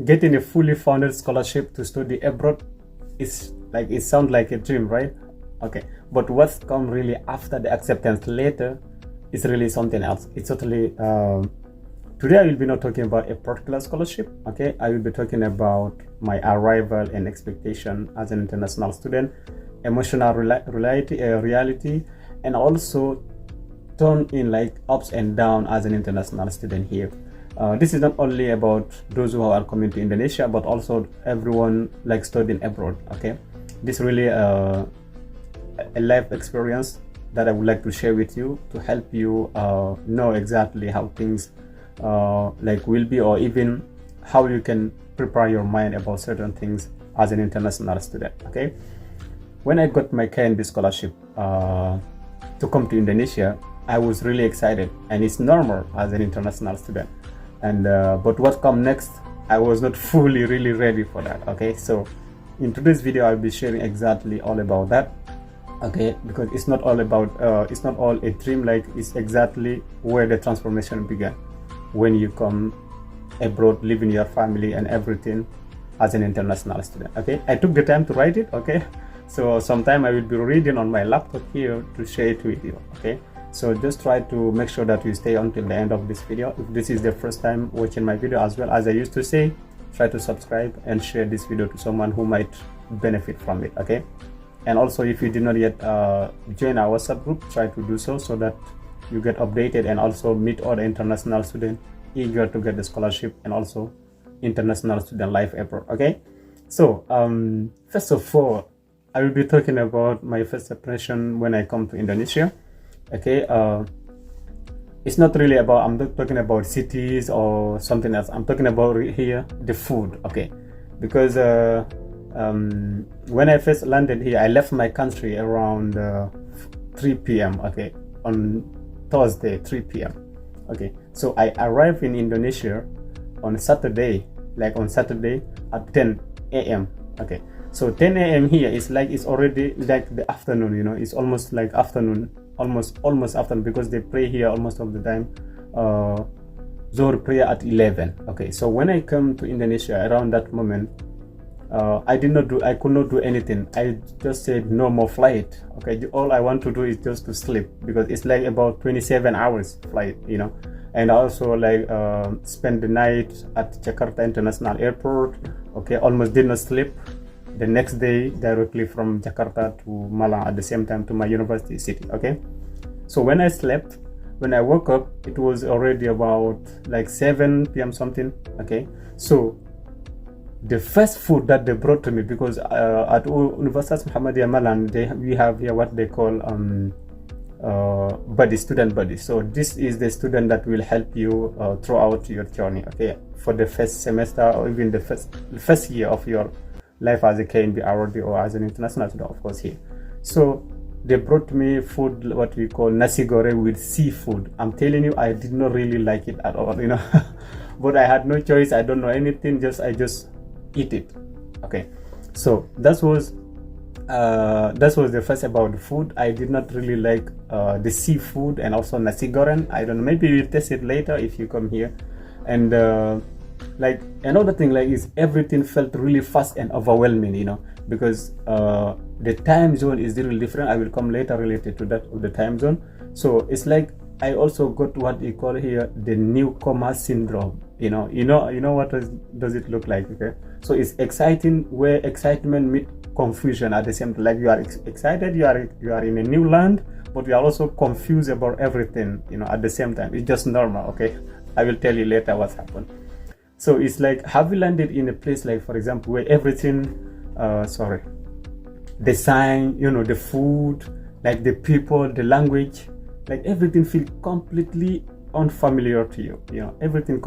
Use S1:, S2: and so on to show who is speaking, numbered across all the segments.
S1: getting a fully funded scholarship to study abroad is like, it sounds like a dream, right? Okay, but what's come really after the acceptance later is really something else. It's totally today I will be not talking about a particular scholarship. Okay, I will be talking about my arrival and expectation as an international student, emotional reality, and also turn in like ups and down as an international student here. This is not only about those who are coming to Indonesia, but also everyone like studying abroad. Okay, this really a life experience that I would like to share with you to help you know exactly how things like will be, or even how you can prepare your mind about certain things as an international student. Okay, when I got my KNB scholarship to come to Indonesia, I was really excited, and it's normal as an international student. And but what come next, I was not fully really ready for that. Okay, so in today's video I'll be sharing exactly all about that. Okay, because it's not all about it's not all a dream, like it's exactly where the transformation began when you come abroad, living your family and everything as an international student. Okay, I took the time to write it. Okay, so sometime I will be reading on my laptop here to share it with you. Okay, so just try to make sure that you stay until the end of this video. If this is the first time watching my video, as well as I used to say, try to subscribe and share this video to someone who might benefit from it. Okay, and also if you did not yet join our WhatsApp group, try to do so, so that you get updated and also meet other international students eager to get the scholarship and also international student life abroad. Okay, so first of all, I will be talking about my first impression when I come to Indonesia. Okay, it's not really about, I'm not talking about cities or something else. I'm talking about here the food. Okay, because when I first landed here, I left my country around 3 p.m. okay, on Thursday, 3 p.m. okay, so I arrived in Indonesia on Saturday, like on Saturday at 10 a.m. okay, so 10 a.m. here is like, it's already like the afternoon, you know, it's almost like afternoon, almost afternoon, because they pray here almost all the time Zohar prayer at 11. Okay, so when I come to Indonesia around that moment, I could not do anything. I just said no more flight. Okay, all I want to do is just to sleep, because it's like about 27 hours flight, you know. And also like spend the night at Jakarta International Airport. Okay, almost did not sleep. The next day directly from Jakarta to Malang at the same time to my university city. Okay, so when I slept, when I woke up, it was already about like 7 p.m. something. Okay, so the first food that they brought to me, because at Universitas Muhammadiyah Malang we have here what they call student buddy. So this is the student that will help you throughout your journey. Okay, for the first semester or even the first year of your life as a KNB awardee or as an international student, of course, here. So they brought me food, what we call nasi goreng with seafood. I'm telling you, I did not really like it at all, you know. But I had no choice. I don't know anything. I just eat it. Okay, so that was the first about the food. I did not really like the seafood and also nasi goreng. I don't know, maybe we'll test it later if you come here. And like another thing, like, is everything felt really fast and overwhelming, you know, because the time zone is really different. I will come later related to that, of the time zone. So it's like I also got what we call here the newcomer syndrome. You know what does it look like? Okay, so it's exciting, where excitement meet confusion at the same time. Like, you are excited, you are in a new land, but you are also confused about everything, you know, at the same time. It's just normal. Okay, I will tell you later what's happened. So it's like, have you landed in a place, like, for example, where everything the sign, you know, the food, like the people, the language, like everything feel completely unfamiliar to you, you know, everything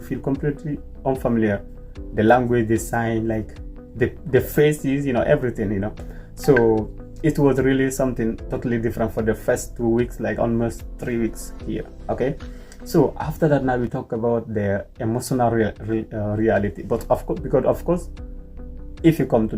S1: feel completely unfamiliar. The language, the sign, like the faces, you know, everything, you know. So it was really something totally different for the first 2 weeks, like almost 3 weeks here. Okay, so after that, now we talk about the emotional reality. But of course, because of course, if you come to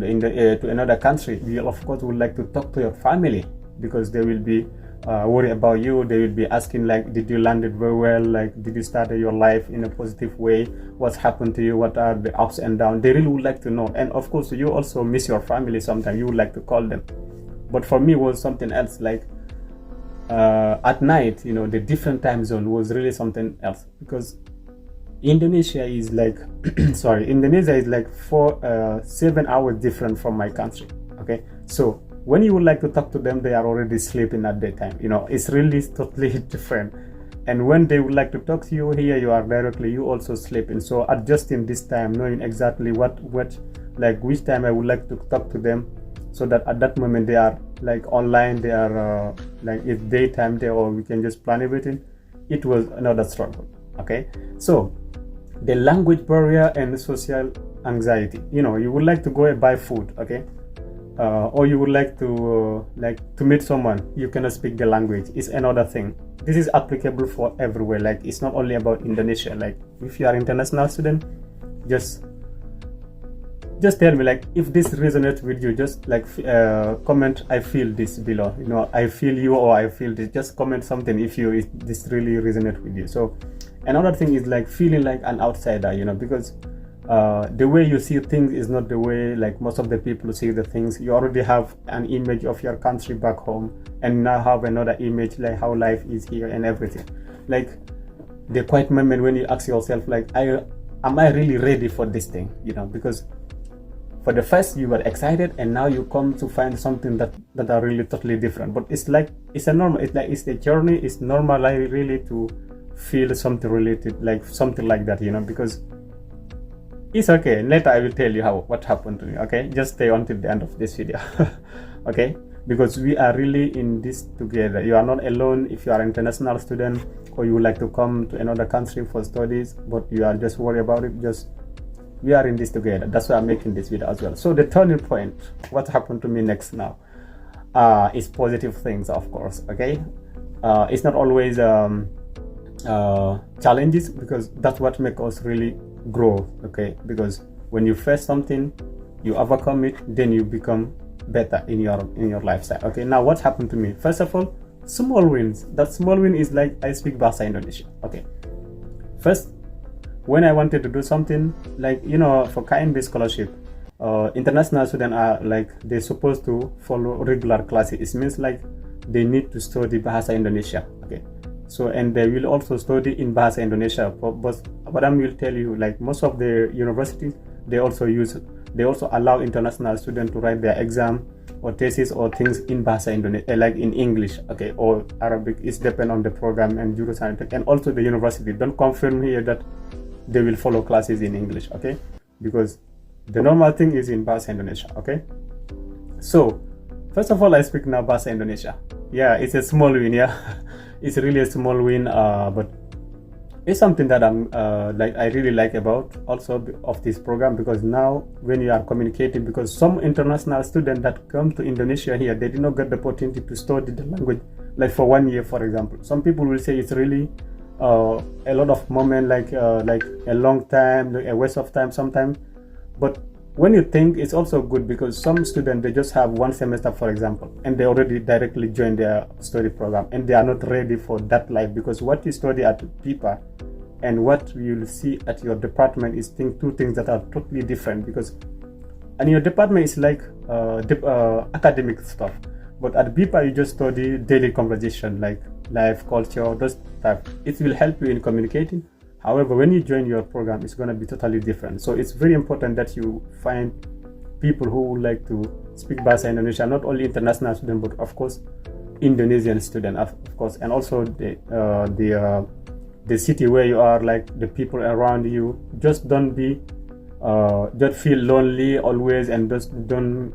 S1: another country, you of course would like to talk to your family, because they will be worry about you. They will be asking like, did you land it very well? Like, did you start your life in a positive way? What's happened to you? What are the ups and downs? They really would like to know. And of course, you also miss your family sometimes. You would like to call them. But for me, it was something else. Like at night, you know, the different time zone was really something else, because Indonesia is like Indonesia is like 7 hours different from my country. Okay, so when you would like to talk to them, they are already sleeping at that time. You know, it's really totally different. And when they would like to talk to you, here you are directly, you also sleeping. So adjusting this time, knowing exactly what like which time I would like to talk to them, so that at that moment they are like online, they are like it's daytime there, or we can just plan everything. It was another struggle. Okay, so the language barrier and the social anxiety. You know, you would like to go and buy food, okay, or you would like to meet someone, you cannot speak the language. It's another thing. This is applicable for everywhere. Like, it's not only about Indonesia. Like, if you are international student, just tell me, like, if this resonates with you, just like comment I feel this below, you know, I feel you, or I feel this. Just comment something if this really resonates with you. So another thing is like feeling like an outsider, you know, because the way you see things is not the way like most of the people see the things. You already have an image of your country back home, and now have another image like how life is here and everything. Like the quiet moment when you ask yourself, like, am I really ready for this thing? You know, because for the first you were excited, and now you come to find something that are really totally different. But it's like it's a journey. It's normal, like, really to feel something related, like something like that, you know, because it's okay. Later I will tell you what happened to me. Okay, just stay until the end of this video. Okay, because we are really in this together. You are not alone. If you are an international student, or you would like to come to another country for studies, but you are just worried about it, we are in this together. That's why I'm making this video as well. So the turning point, what happened to me next now, is positive things, of course. Okay, it's not always challenges, because that's what makes us really grow. Okay, because when you face something, you overcome it, then you become better in your lifestyle. Okay, now what happened to me? First of all, small wins. That small win is like, I speak Bahasa Indonesia. Okay, first, when I wanted to do something, like, you know, for KNB scholarship, international students are like, they're supposed to follow regular classes. It means like they need to study Bahasa Indonesia. Okay, so, and they will also study in Bahasa Indonesia. But what I will tell you, like, most of the universities, they also allow international students to write their exam or thesis or things in Bahasa Indonesia, like in English, okay, or Arabic. It's depend on the program and jurusan, and also the university don't confirm here that they will follow classes in English. Okay, because the normal thing is in Bahasa Indonesia. Okay, so first of all, I speak now Bahasa Indonesia. Yeah, it's a small win. Yeah. It's really a small win, but it's something that I really like about also of this program, because now when you are communicating, because some international students that come to Indonesia here, they did not get the opportunity to study the language like for 1 year, for example. Some people will say it's really a lot of moment, like a long time, like a waste of time sometimes. But when you think, it's also good, because some students, they just have 1 semester, for example, and they already directly join their study program, and they are not ready for that life, because what you study at PIPA and what you'll see at your department is two things that are totally different. Because in your department is like academic stuff, but at PIPA you just study daily conversation, like life, culture, those type. It will help you in communicating. However, when you join your program, it's going to be totally different. So it's very important that you find people who would like to speak Bahasa Indonesia, not only international students, but of course Indonesian students, of course, and also the city where you are, like the people around you. Just don't feel lonely always, and just don't.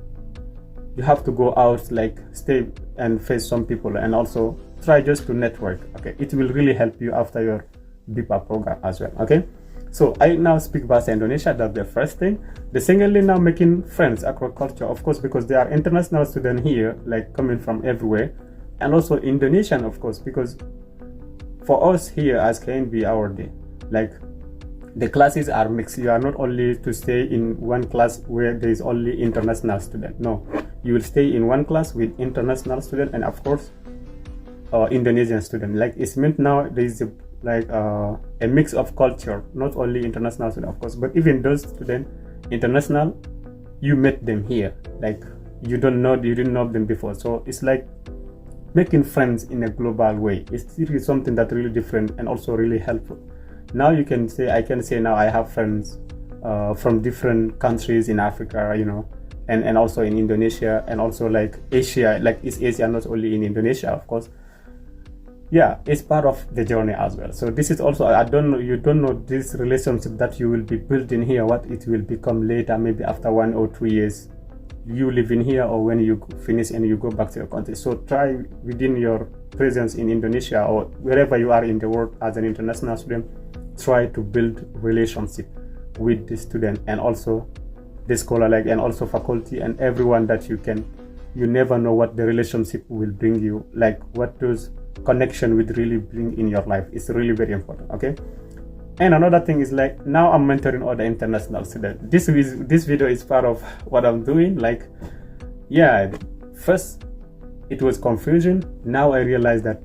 S1: You have to go out, like stay and face some people, and also try just to network. Okay, it will really help you after your BIPA program as well. Okay, so I now speak Bahasa Indonesia. That's the first thing. The secondly, now making friends across culture, of course, because there are international students here, like coming from everywhere, and also Indonesian, of course, because for us here as KNB, like the classes are mixed. You are not only to stay in one class where there is only international student. No, you will stay in one class with international student, and of course Indonesian student. Like it's meant now there is a mix of culture, not only international student of course, but even those students international, you met them here, like you didn't know them before. So it's like making friends in a global way. It's really something that really different and also really helpful. Now I can say now I have friends from different countries in Africa, and also in Indonesia, and also like Asia, like East Asia, not only in Indonesia of course. Yeah, it's part of the journey as well. So this is also, you don't know this relationship that you will be building here, what it will become later, maybe after 1 or 2 years you live in here, or when you finish and you go back to your country. So try within your presence in Indonesia or wherever you are in the world as an international student, try to build relationship with the student and also the scholar, like, and also faculty and everyone that you can. You never know what the relationship will bring you, like what those connection will really bring in your life. It's really very important. Okay. And another thing is, like, now I'm mentoring other international students. This video is part of what I'm doing. Like, yeah, first it was confusion. Now I realize that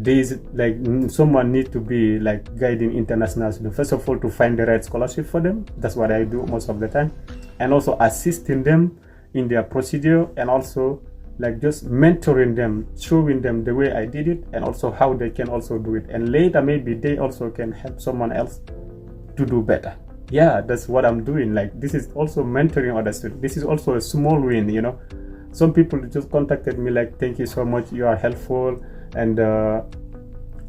S1: there's like someone need to be like guiding international students. First of all, to find the right scholarship for them. That's what I do most of the time, and also assisting them in their procedure, and also like just mentoring them, showing them the way I did it, and also how they can also do it, and later maybe they also can help someone else to do better. Yeah, that's what I'm doing. Like, this is also mentoring other students. This is also a small win, Some people just contacted me like, thank you so much, you are helpful, and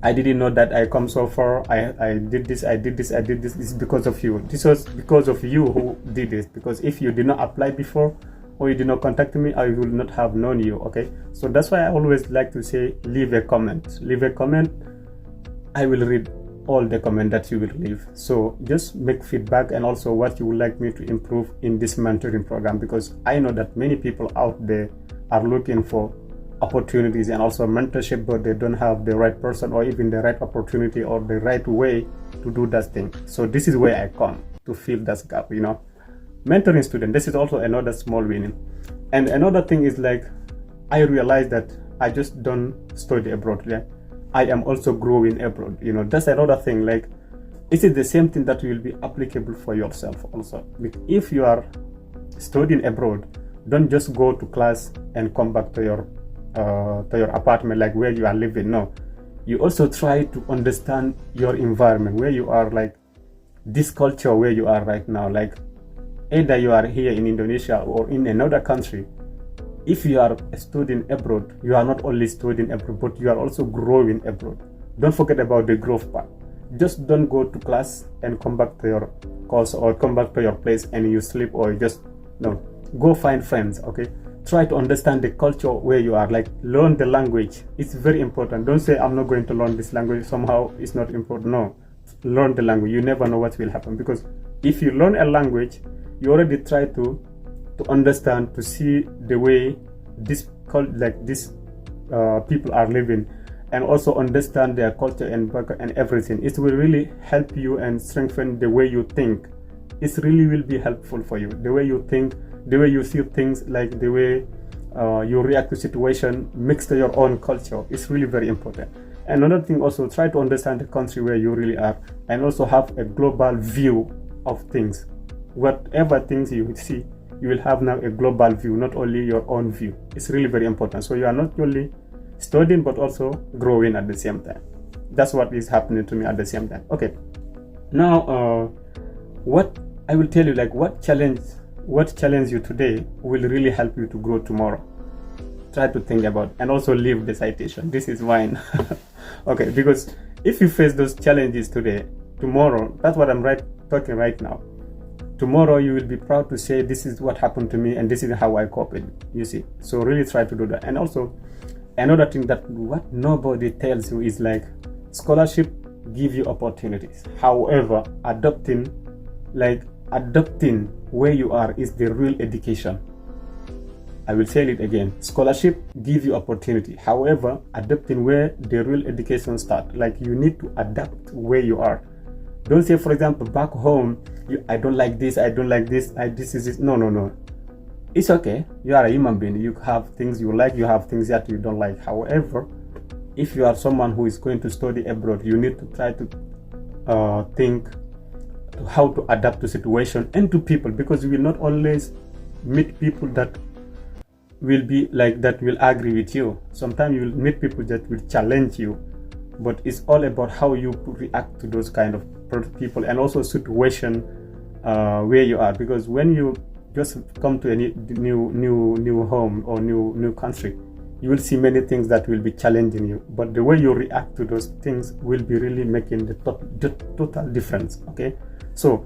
S1: I didn't know that I come so far. I did this. It's because of you. This was because of you who did this, because if you did not apply before, or you did not contact me, I would not have known you. Okay, so that's why I always like to say, leave a comment. I will read all the comment that you will leave. So just make feedback, and also what you would like me to improve in this mentoring program, because I know that many people out there are looking for opportunities and also mentorship, but they don't have the right person or even the right opportunity or the right way to do that thing. So this is where I come to fill that gap. Mentoring students, this is also another small winning. And another thing is, like, I realized that I just don't study abroad. Yeah, I am also growing abroad. That's another thing. Like, it is the same thing that will be applicable for yourself also. If you are studying abroad, don't just go to class and come back to your apartment, like where you are living. No, you also try to understand your environment, where you are, like this culture where you are right now. Like, either you are here in Indonesia or in another country. If you are studying abroad, you are not only studying abroad, but you are also growing abroad. Don't forget about the growth part. Just don't go to class and come back to your course or come back to your place and you sleep, or go find friends. Okay, try to understand the culture where you are. Like, learn the language. It's very important. Don't say, I'm not going to learn this language, somehow it's not important. No, learn the language. You never know what will happen, because if you learn a language, you already try to understand, to see the way these people are living, and also understand their culture and background and everything. It will really help you and strengthen the way you think. It really will be helpful for you. The way you think, the way you see things, like the way you react to situation mixed to your own culture. It's really very important. Another thing also, try to understand the country where you really are, and also have a global view of things. Whatever things you see, you will have now a global view, not only your own view. It's really very important. So you are not only studying, but also growing at the same time. That's what is happening to me at the same time. Okay, now what I will tell you, like, what challenge you today will really help you to grow tomorrow. Try to think about, and also leave the citation. This is mine. Okay, because if you face those challenges today, tomorrow, that's what I'm talking right now. Tomorrow you will be proud to say, this is what happened to me and this is how I cope it. You see, so really try to do that. And also another thing that what nobody tells you is, like, scholarship give you opportunities. However, adopting where you are is the real education. I will say it again. Scholarship give you opportunity. However, adapting where the real education start. Like, you need to adapt where you are. Don't say, for example, back home, I don't like this, this is it. No. It's okay. You are a human being. You have things you like, you have things that you don't like. However, if you are someone who is going to study abroad, you need to try to think how to adapt to situation and to people, because you will not always meet people that will be like that will agree with you. Sometimes you will meet people that will challenge you, but it's all about how you react to those kind of people and also situation where you are. Because when you just come to a new home or new country, you will see many things that will be challenging you, but the way you react to those things will be really making the total difference. Okay, so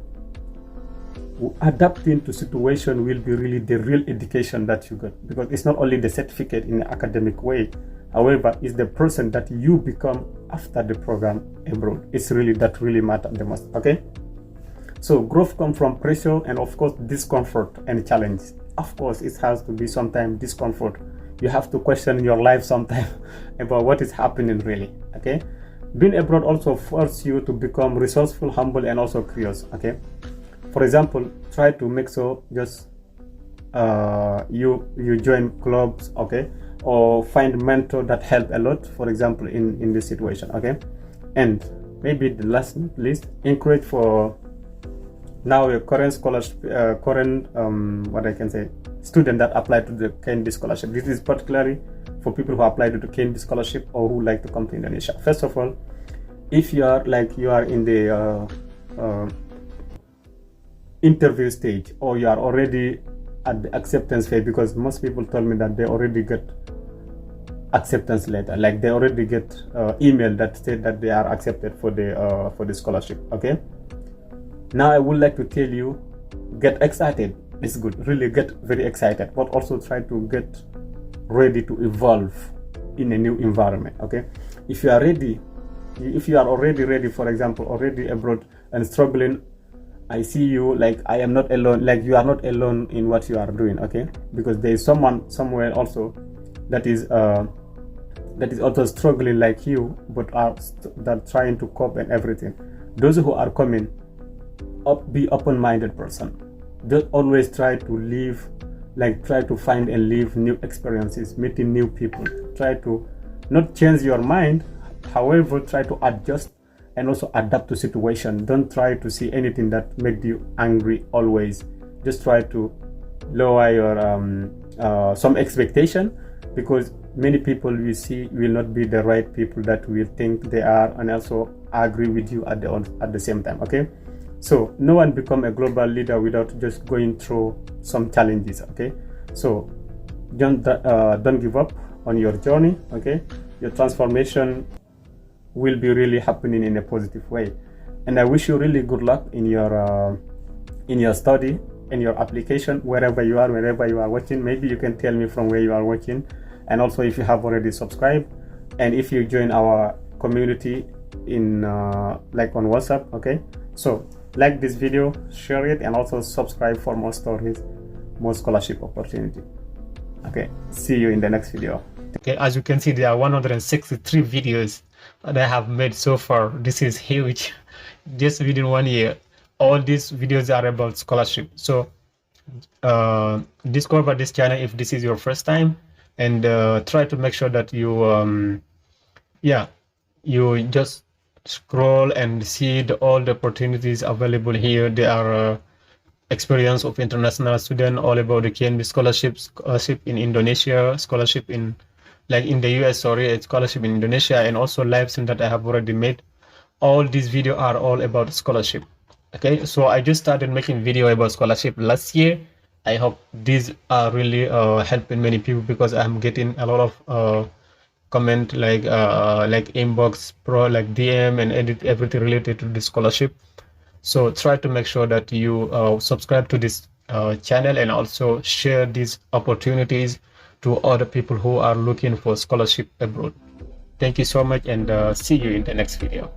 S1: adapting to situation will be really the real education that you get, because it's not only the certificate in an academic way, however, it's the person that you become after the program abroad. It's really that really matters the most. Okay, so growth comes from pressure and of course discomfort and challenge. Of course, it has to be sometimes discomfort. You have to question your life sometimes about what is happening really. Okay, being abroad also forces you to become resourceful, humble, and also curious. Okay, for example, try to make sure just you join clubs, okay, or find mentor that help a lot, for example, in this situation. Okay, and maybe the last not least, encourage for now your current scholarship, what I can say, student that apply to the Kennedy scholarship. This is particularly for people who apply to the Kennedy scholarship or who like to come to Indonesia. First of all, if you are in the interview stage, or you are already at the acceptance phase, because most people told me that they already get acceptance letter, like they already get email that said that they are accepted for the scholarship. Okay, now I would like to tell you, get excited. It's good, really get very excited, but also try to get ready to evolve in a new environment. Okay, if you are ready, if you are already ready, for example, already abroad and struggling, I see you, like I am not alone, like you are not alone in what you are doing. Okay, because there is someone somewhere also that is also struggling like you, but are trying to cope and everything. Those who are coming up, be open-minded person. Just always try to live, like try to find and live new experiences, meeting new people. Try to not change your mind, however, try to adjust and also adapt to situation. Don't try to see anything that makes you angry always. Just try to lower your some expectation, because many people you see will not be the right people that will think they are and also agree with you at the same time. Okay, so no one become a global leader without just going through some challenges. Okay, so don't give up on your journey. Okay, your transformation will be really happening in a positive way, and I wish you really good luck in your study, in your application, wherever you are watching. Maybe you can tell me from where you are watching, and also if you have already subscribed, and if you join our community in like on WhatsApp. Okay, so like this video, share it, and also subscribe for more stories, more scholarship opportunity. Okay, see you in the next video. Okay, as you can see, there are 163 videos that I have made so far. This is huge, just within 1 year. All these videos are about scholarship. So discover this channel if this is your first time, and try to make sure that you you just scroll and see all the opportunities available here. There are experience of international student, all about the KNB scholarship in Indonesia, scholarship in the US, sorry, scholarship in Indonesia, and also live stream that I have already made. All these videos are all about scholarship. Okay, so I just started making video about scholarship last year. I hope these are really helping many people, because I'm getting a lot of comment like inbox pro, like DM and edit everything related to the scholarship. So try to make sure that you subscribe to this channel, and also share these opportunities to other people who are looking for scholarship abroad. Thank you so much, and see you in the next video.